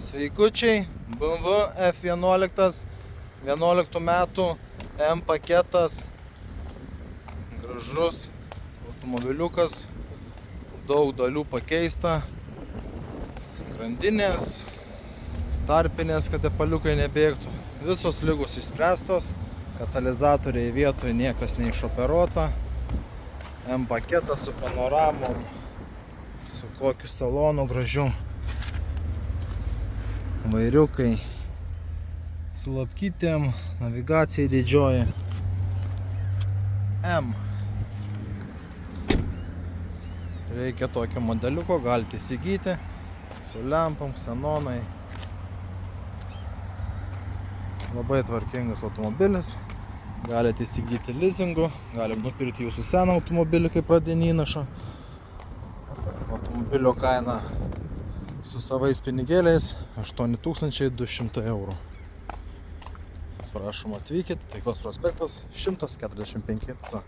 Sveikučiai, BMW F11 11 metų M paketas, gražus automobiliukas, daug dalių pakeista, grandinės, tarpinės, kad tepaliukai nebėgtų, visos ligos išspręstos, katalizatoriai vietoje niekas neišoperuota, M paketas su panoramom, su kokiu salonu gražiu, vairiukai su lapkytėm, navigacijai didžioji. M. Reikia tokio modeliuko, galite įsigyti su lempom, xenonai. Labai tvarkingas automobilis. Galite įsigyti lizingu, galim nupirkti jūsų seną automobilį kaip pradinį įnašą. Automobilio kaina su savais pinigėliais 8200 eurų. Prašom atvykite, Taikos prospektas 145C.